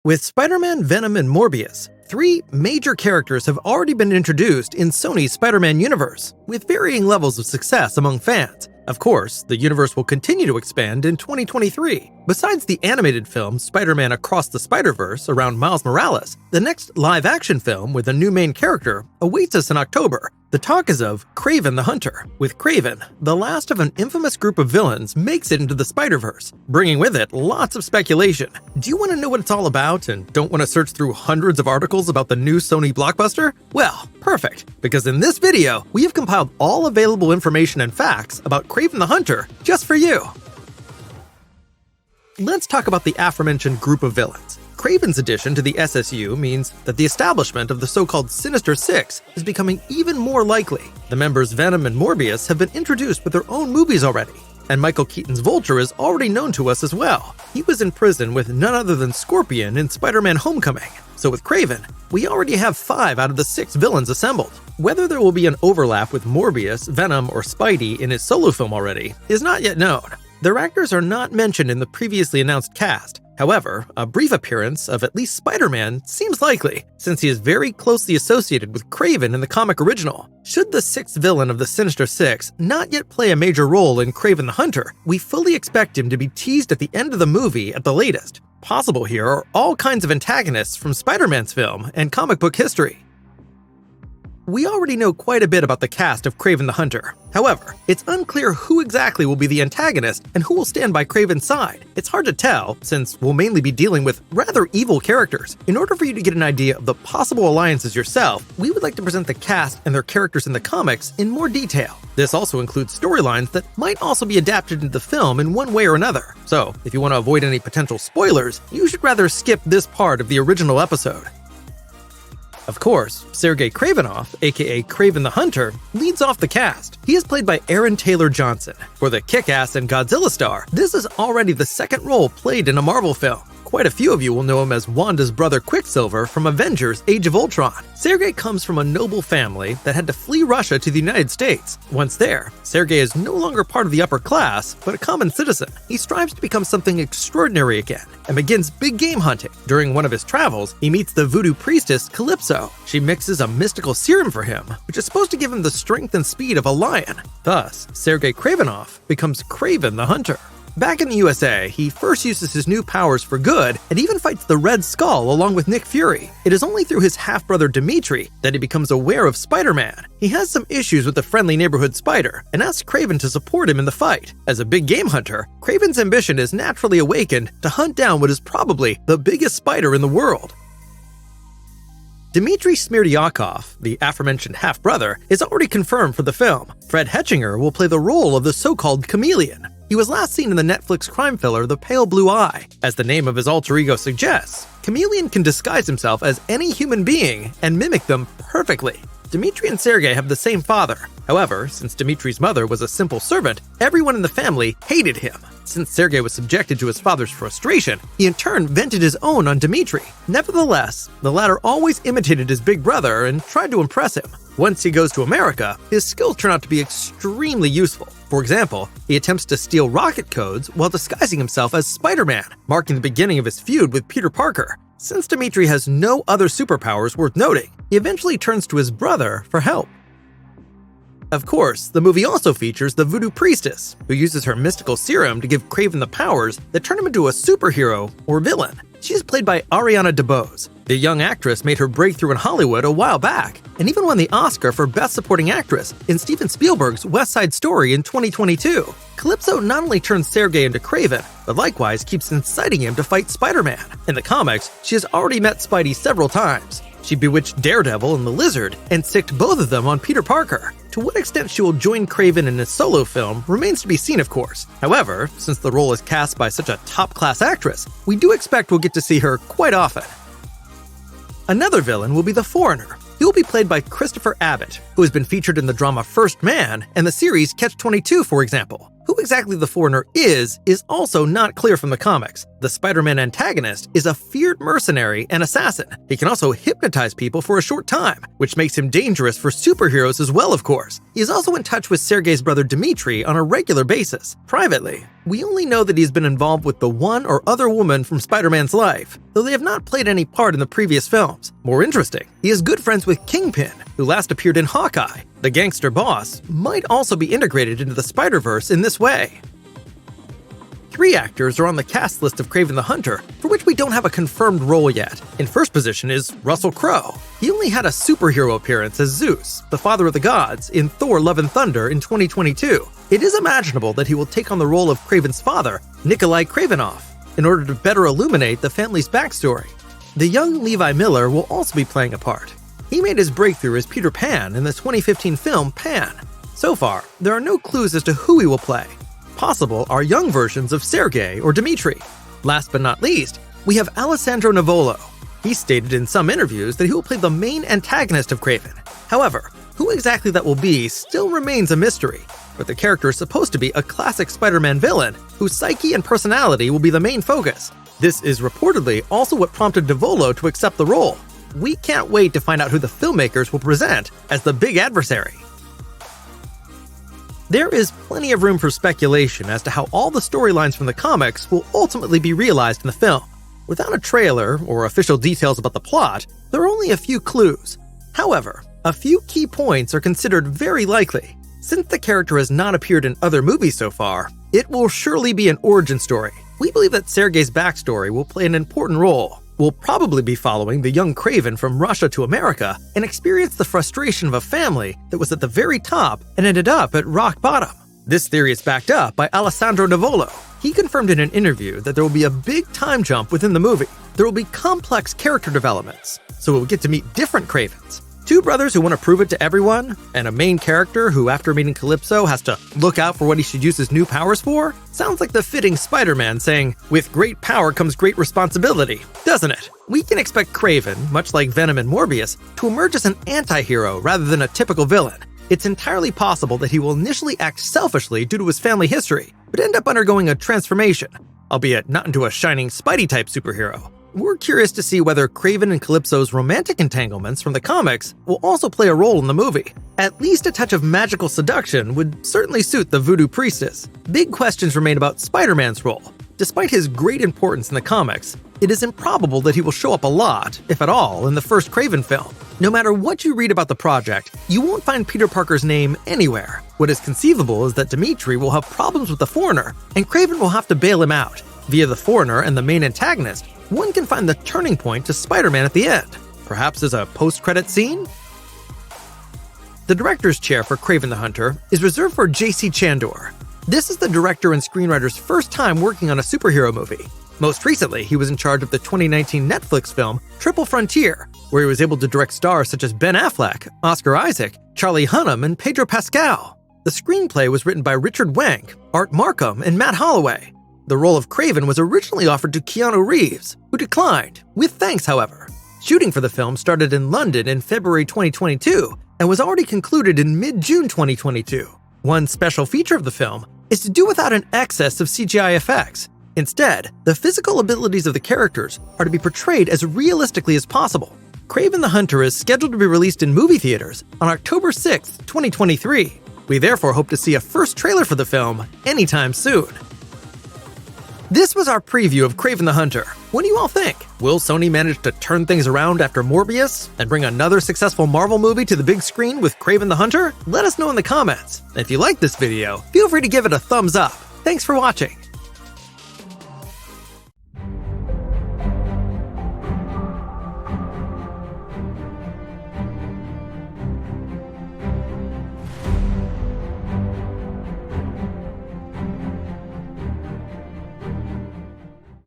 With Spider-Man, Venom, and Morbius, three major characters have already been introduced in Sony's Spider-Man universe, with varying levels of success among fans. Of course, the universe will continue to expand in 2023. Besides the animated film Spider-Man Across the Spider-Verse around Miles Morales, the next live-action film with a new main character awaits us in October. The talk is of Kraven the Hunter. With Kraven, the last of an infamous group of villains makes it into the Spider-Verse, bringing with it lots of speculation. Do you want to know what it's all about and don't want to search through hundreds of articles about the new Sony blockbuster? Well, perfect, because in this video, we have compiled all available information and facts about Kraven the Hunter just for you. Let's talk about the aforementioned group of villains. Kraven's addition to the SSU means that the establishment of the so-called Sinister Six is becoming even more likely. The members Venom and Morbius have been introduced with their own movies already, and Michael Keaton's Vulture is already known to us as well. He was in prison with none other than Scorpion in Spider-Man Homecoming. So with Kraven, we already have 5 out of the 6 villains assembled. Whether there will be an overlap with Morbius, Venom, or Spidey in his solo film already is not yet known. Their actors are not mentioned in the previously announced cast. However, a brief appearance of at least Spider-Man seems likely, since he is very closely associated with Kraven in the comic original. Should the 6th villain of the Sinister Six not yet play a major role in Kraven the Hunter, we fully expect him to be teased at the end of the movie at the latest. Possible here are all kinds of antagonists from Spider-Man's film and comic book history. We already know quite a bit about the cast of Kraven the Hunter. However, it's unclear who exactly will be the antagonist and who will stand by Kraven's side. It's hard to tell, since we'll mainly be dealing with rather evil characters. In order for you to get an idea of the possible alliances yourself, we would like to present the cast and their characters in the comics in more detail. This also includes storylines that might also be adapted into the film in one way or another. So, if you want to avoid any potential spoilers, you should rather skip this part of the original episode. Of course, Sergei Kravinoff, aka Kraven the Hunter, leads off the cast. He is played by Aaron Taylor Johnson. For the Kick-Ass and Godzilla star, this is already the second role played in a Marvel film. Quite a few of you will know him as Wanda's brother Quicksilver from Avengers Age of Ultron. Sergei comes from a noble family that had to flee Russia to the United States. Once there, Sergei is no longer part of the upper class, but a common citizen. He strives to become something extraordinary again, and begins big game hunting. During one of his travels, he meets the voodoo priestess Calypso. She mixes a mystical serum for him, which is supposed to give him the strength and speed of a lion. Thus, Sergei Kravinoff becomes Kraven the Hunter. Back in the USA, he first uses his new powers for good and even fights the Red Skull along with Nick Fury. It is only through his half-brother Dimitri that he becomes aware of Spider-Man. He has some issues with the friendly neighborhood spider and asks Kraven to support him in the fight. As a big game hunter, Kraven's ambition is naturally awakened to hunt down what is probably the biggest spider in the world. Dmitry Smirdyakov, the aforementioned half-brother, is already confirmed for the film. Fred Hetchinger will play the role of the so-called Chameleon. He was last seen in the Netflix crime thriller The Pale Blue Eye. As the name of his alter ego suggests, Chameleon can disguise himself as any human being and mimic them perfectly. Dmitry and Sergei have the same father. However, since Dmitry's mother was a simple servant, everyone in the family hated him. Since Sergei was subjected to his father's frustration, he in turn vented his own on Dmitry. Nevertheless, the latter always imitated his big brother and tried to impress him. Once he goes to America, his skills turn out to be extremely useful. For example, he attempts to steal rocket codes while disguising himself as Spider-Man, marking the beginning of his feud with Peter Parker. Since Dmitry has no other superpowers worth noting, he eventually turns to his brother for help. Of course, the movie also features the voodoo priestess, who uses her mystical serum to give Kraven the powers that turn him into a superhero or villain. She is played by Ariana DeBose. The young actress made her breakthrough in Hollywood a while back, and even won the Oscar for Best Supporting Actress in Steven Spielberg's West Side Story in 2022. Calypso not only turns Sergei into Kraven, but likewise keeps inciting him to fight Spider-Man. In the comics, she has already met Spidey several times. She bewitched Daredevil and the Lizard, and sicked both of them on Peter Parker. To what extent she will join Kraven in his solo film remains to be seen, of course. However, since the role is cast by such a top-class actress, we do expect we'll get to see her quite often. Another villain will be the Foreigner. He will be played by Christopher Abbott, who has been featured in the drama First Man and the series Catch-22, for example. Who exactly the Foreigner is also not clear from the comics. The Spider-Man antagonist is a feared mercenary and assassin. He can also hypnotize people for a short time, which makes him dangerous for superheroes as well, of course. He is also in touch with Sergei's brother Dmitri on a regular basis. Privately, we only know that he's been involved with the one or other woman from Spider-Man's life, though they have not played any part in the previous films. More interesting, he is good friends with Kingpin, who last appeared in Hawkeye. The gangster boss might also be integrated into the Spider-Verse in this way. 3 actors are on the cast list of Kraven the Hunter, for which we don't have a confirmed role yet. In first position is Russell Crowe. He only had a superhero appearance as Zeus, the father of the gods, in Thor: Love and Thunder in 2022. It is imaginable that he will take on the role of Kraven's father, Nikolai Kravenov, in order to better illuminate the family's backstory. The young Levi Miller will also be playing a part. He made his breakthrough as Peter Pan in the 2015 film Pan. So far, there are no clues as to who he will play. Possible are young versions of Sergei or Dmitri. Last but not least, we have Alessandro Nivolo. He stated in some interviews that he will play the main antagonist of Kraven. However, who exactly that will be still remains a mystery, but the character is supposed to be a classic Spider-Man villain whose psyche and personality will be the main focus. This is reportedly also what prompted Nivolo to accept the role. We can't wait to find out who the filmmakers will present as the big adversary. There is plenty of room for speculation as to how all the storylines from the comics will ultimately be realized in the film. Without a trailer or official details about the plot, there are only a few clues. However, a few key points are considered very likely. Since the character has not appeared in other movies so far, it will surely be an origin story. We believe that Sergei's backstory will play an important role. We'll probably be following the young Kraven from Russia to America and experience the frustration of a family that was at the very top and ended up at rock bottom. This theory is backed up by Alessandro Nivolo. He confirmed in an interview that there will be a big time jump within the movie. There will be complex character developments, so we'll get to meet different Kravens. 2 brothers who want to prove it to everyone, and a main character who, after meeting Calypso, has to look out for what he should use his new powers for? Sounds like the fitting Spider-Man saying, "With great power comes great responsibility," doesn't it? We can expect Kraven, much like Venom and Morbius, to emerge as an anti-hero rather than a typical villain. It's entirely possible that he will initially act selfishly due to his family history, but end up undergoing a transformation, albeit not into a shining Spidey-type superhero. We're curious to see whether Kraven and Calypso's romantic entanglements from the comics will also play a role in the movie. At least a touch of magical seduction would certainly suit the voodoo priestess. Big questions remain about Spider-Man's role. Despite his great importance in the comics, it is improbable that he will show up a lot, if at all, in the first Kraven film. No matter what you read about the project, you won't find Peter Parker's name anywhere. What is conceivable is that Dmitri will have problems with the Foreigner, and Kraven will have to bail him out. Via the Foreigner and the main antagonist, one can find the turning point to Spider-Man at the end, perhaps as a post-credit scene? The director's chair for Kraven the Hunter is reserved for J.C. Chandor. This is the director and screenwriter's first time working on a superhero movie. Most recently, he was in charge of the 2019 Netflix film Triple Frontier, where he was able to direct stars such as Ben Affleck, Oscar Isaac, Charlie Hunnam, and Pedro Pascal. The screenplay was written by Richard Wenk, Art Markham, and Matt Holloway. The role of Kraven was originally offered to Keanu Reeves, who declined, with thanks however. Shooting for the film started in London in February 2022 and was already concluded in mid-June 2022. One special feature of the film is to do without an excess of CGI effects. Instead, the physical abilities of the characters are to be portrayed as realistically as possible. Kraven the Hunter is scheduled to be released in movie theaters on October 6, 2023. We therefore hope to see a first trailer for the film anytime soon. This was our preview of Kraven the Hunter. What do you all think? Will Sony manage to turn things around after Morbius and bring another successful Marvel movie to the big screen with Kraven the Hunter? Let us know in the comments. And if you like this video, feel free to give it a thumbs up. Thanks for watching.